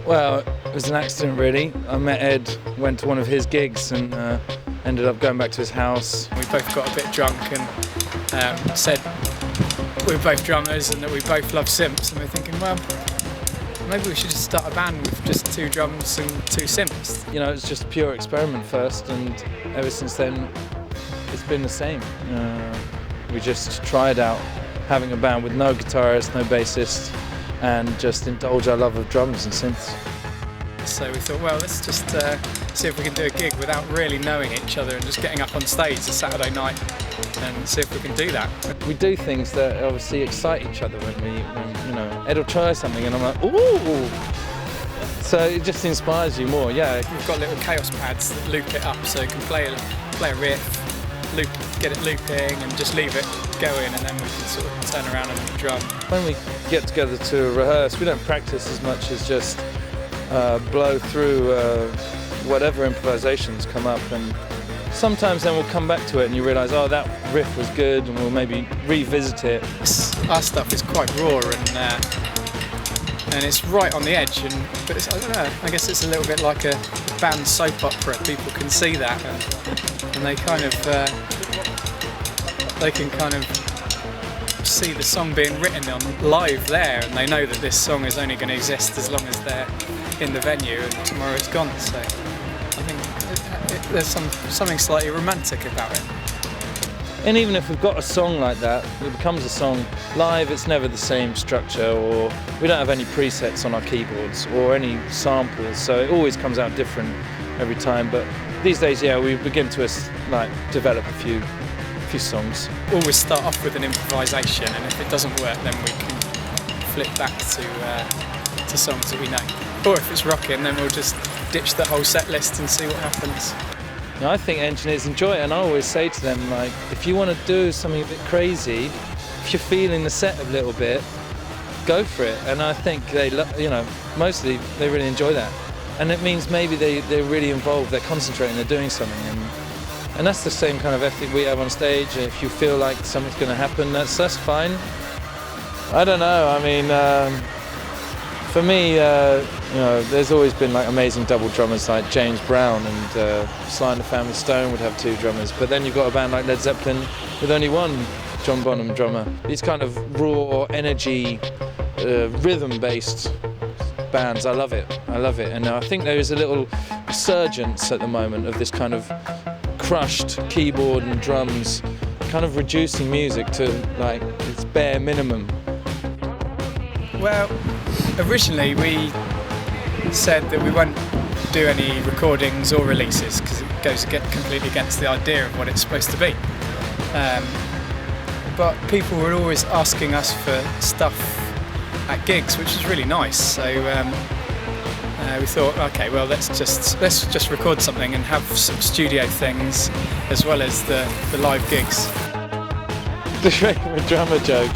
Well, it was an accident really. I met Ed, went to one of his gigs and ended up going back to his house. We both got a bit drunk and said we were both drummers and that we both love synths, and we're thinking, well, maybe we should just start a band with just 2 drums and 2 synths. You know, it's just a pure experiment first, and ever since then it's been the same. We just tried out having a band with no guitarist, no bassist, and just indulge our love of drums and synths. So we thought, well, let's just see if we can do a gig without really knowing each other and just getting up on stage a Saturday night and see if we can do that. We do things that obviously excite each other when you know, Ed will try something and I'm like, ooh! So it just inspires you more, yeah. We've got little chaos pads that loop it up so you can play a riff, get it looping and just leave it going, and then we can sort of turn around and drum. When we get together to rehearse, we don't practice as much as just blow through whatever improvisations come up, and sometimes then we'll come back to it and you realise, oh, that riff was good, and we'll maybe revisit it. Our stuff is quite raw and it's right on the edge, but it's, I don't know, I guess it's a little bit like a band soap opera. People can see that and they kind of they can kind of see the song being written on live there, and they know that this song is only going to exist as long as they're in the venue, and tomorrow it's gone. So I think there's something slightly romantic about it. And even if we've got a song like that, it becomes a song live, it's never the same structure, or we don't have any presets on our keyboards or any samples, so it always comes out different every time. But these days, yeah, we begin to develop a few songs. Always start off with an improvisation, and if it doesn't work, then we can flip back to songs that we know. Or if it's rocking, then we'll just ditch the whole set list and see what happens. You know, I think engineers enjoy it, and I always say to them, like, if you want to do something a bit crazy, if you're feeling the set a little bit, go for it. And I think mostly they really enjoy that. And it means maybe they're really involved, they're concentrating, they're doing something. And that's the same kind of ethic we have on stage. If you feel like something's going to happen, that's fine. I don't know, I mean, for me, there's always been like amazing double drummers like James Brown, and Sly and the Family Stone would have 2 drummers. But then you've got a band like Led Zeppelin with only 1 John Bonham drummer. These kind of raw energy, rhythm-based bands, I love it. And I think there is a little resurgence at the moment of this kind of crushed keyboard and drums, kind of reducing music to like its bare minimum. Well, originally we said that we won't do any recordings or releases because it goes completely against the idea of what it's supposed to be. But people were always asking us for stuff at gigs, which is really nice. So we thought, okay, well, let's just record something and have some studio things as well as the live gigs. The drummer joke.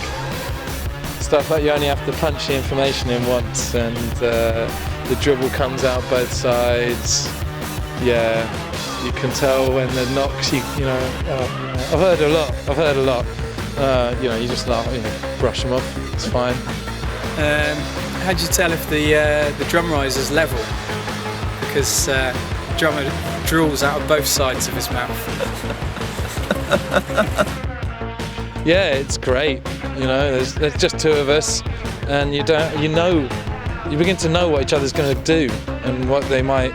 Stuff like you only have to punch the information in once, and the dribble comes out both sides. Yeah, you can tell when the knocks. I've heard a lot. You just laugh, brush them off. It's fine. How do you tell if the drum riser's level? Because drummer drools out of both sides of his mouth. Yeah, it's great. There's just 2 of us, and you begin to know what each other's going to do and what they might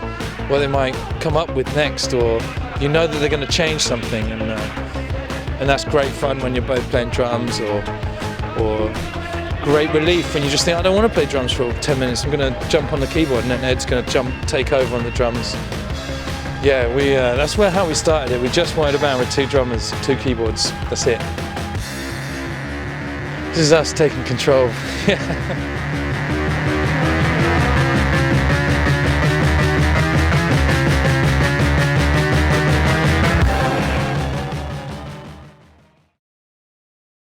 come up with next, or you know that they're going to change something, and that's great fun when you're both playing drums, or great relief when you just think, I don't want to play drums for 10 minutes, I'm going to jump on the keyboard, and then Ed's going to take over on the drums. Yeah, that's how we started it. We just wanted a band with 2 drummers, 2 keyboards, that's it. This is us taking control.